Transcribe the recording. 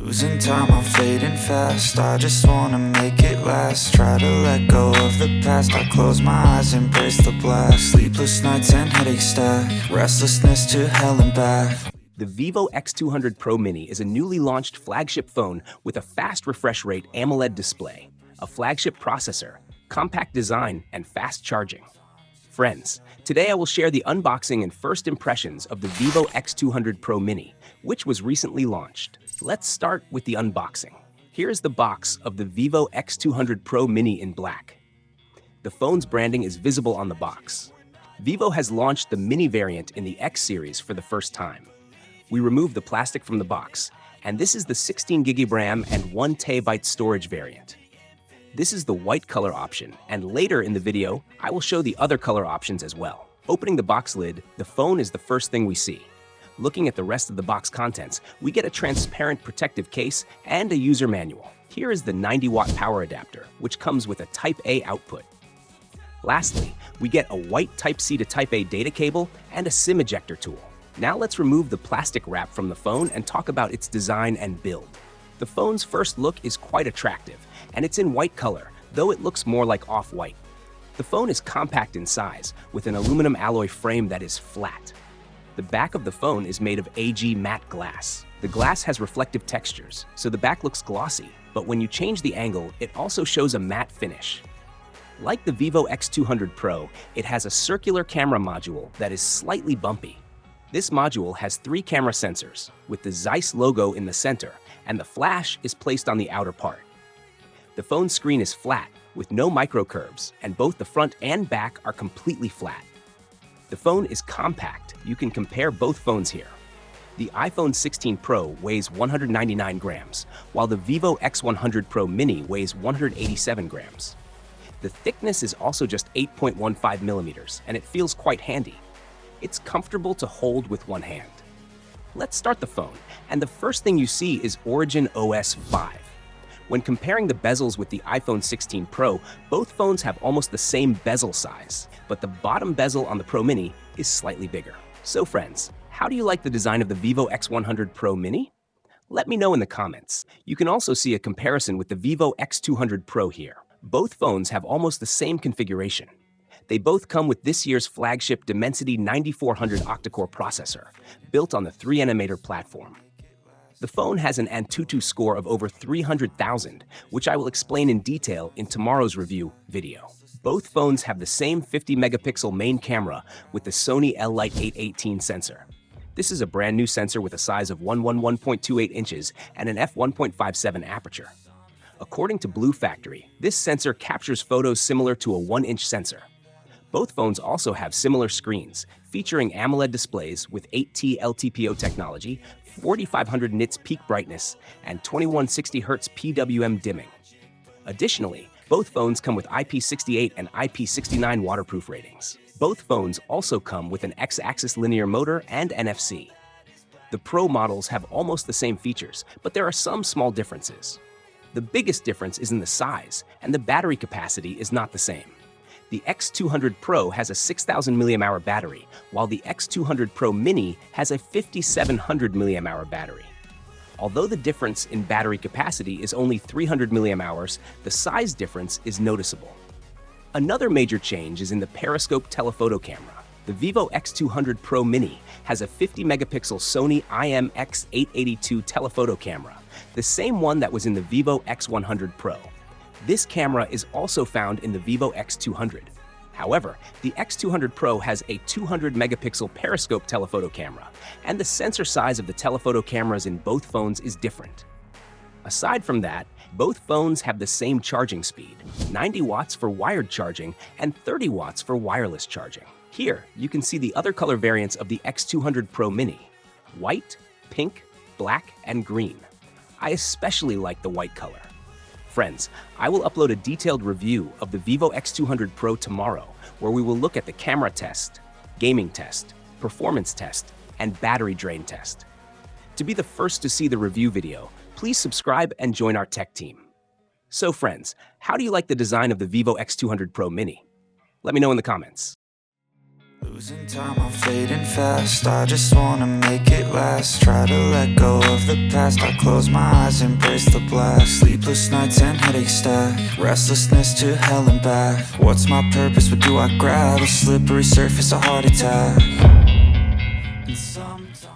Losing time, I'm fading fast. I just wanna make it last. Try to let go of the past. I close my eyes, embrace the blast. Sleepless nights and headache stack. Restlessness to hell and back. The Vivo X200 Pro Mini is a newly launched flagship phone with a fast refresh rate AMOLED display, a flagship processor, compact design, and fast charging. Friends, today I will share the unboxing and first impressions of the Vivo X200 Pro Mini, which was recently launched. Let's start with the unboxing. Here's the box of the Vivo X200 Pro Mini in black. The phone's branding is visible on the box. Vivo has launched the Mini variant in the X series for the first time. We removed the plastic from the box, and this is the 16GB RAM and 1TB storage variant. This is the white color option, and later in the video, I will show the other color options as well. Opening the box lid, the phone is the first thing we see. Looking at the rest of the box contents, we get a transparent protective case and a user manual. Here is the 90-watt power adapter, which comes with a Type-A output. Lastly, we get a white Type-C to Type-A data cable and a SIM ejector tool. Now let's remove the plastic wrap from the phone and talk about its design and build. The phone's first look is quite attractive, and it's in white color, though it looks more like off-white. The phone is compact in size, with an aluminum alloy frame that is flat. The back of the phone is made of AG matte glass. The glass has reflective textures, so the back looks glossy, but when you change the angle, it also shows a matte finish. Like the Vivo X200 Pro, it has a circular camera module that is slightly bumpy. This module has 3 camera sensors, with the Zeiss logo in the center, and the flash is placed on the outer part. The phone's screen is flat, with no microcurves, and both the front and back are completely flat. The phone is compact. You can compare both phones here. The iPhone 16 Pro weighs 199 grams, while the Vivo X100 Pro Mini weighs 187 grams. The thickness is also just 8.15 millimeters, and it feels quite handy. It's comfortable to hold with one hand. Let's start the phone, and the first thing you see is Origin OS 5. When comparing the bezels with the iPhone 16 Pro, both phones have almost the same bezel size, but the bottom bezel on the Pro Mini is slightly bigger. So friends, how do you like the design of the Vivo X100 Pro Mini? Let me know in the comments. You can also see a comparison with the Vivo X200 Pro here. Both phones have almost the same configuration. They both come with this year's flagship Dimensity 9400 octa-core processor, built on the 3nm platform. The phone has an Antutu score of over 300,000, which I will explain in detail in tomorrow's review video. Both phones have the same 50-megapixel main camera with the Sony L-Lite 818 sensor. This is a brand new sensor with a size of 111.28 inches and an f1.57 aperture. According to Blue Factory, this sensor captures photos similar to a 1-inch sensor. Both phones also have similar screens, featuring AMOLED displays with 8T LTPO technology, 4500 nits peak brightness, and 2160Hz PWM dimming. Additionally, both phones come with IP68 and IP69 waterproof ratings. Both phones also come with an X-axis linear motor and NFC. The Pro models have almost the same features, but there are some small differences. The biggest difference is in the size, and the battery capacity is not the same. The X200 Pro has a 6,000 mAh battery, while the X200 Pro Mini has a 5,700 mAh battery. Although the difference in battery capacity is only 300 mAh, the size difference is noticeable. Another major change is in the periscope telephoto camera. The Vivo X200 Pro Mini has a 50-megapixel Sony IMX882 telephoto camera, the same one that was in the Vivo X100 Pro. This camera is also found in the Vivo X200. However, the X200 Pro has a 200-megapixel periscope telephoto camera, and the sensor size of the telephoto cameras in both phones is different. Aside from that, both phones have the same charging speed, 90 watts for wired charging and 30 watts for wireless charging. Here, you can see the other color variants of the X200 Pro Mini: white, pink, black, and green. I especially like the white color. Friends, I will upload a detailed review of the Vivo X200 Pro tomorrow, where we will look at the camera test, gaming test, performance test, and battery drain test. To be the first to see the review video, please subscribe and join our tech team. So friends, how do you like the design of the Vivo X200 Pro Mini? Let me know in the comments. Losing time, I'm fading fast. I just wanna make it last. Try to let go of the past. I close my eyes, embrace the blast. Sleepless nights and headache stack. Restlessness to hell and back. What's my purpose? What do I grab? A slippery surface, a heart attack. And sometimes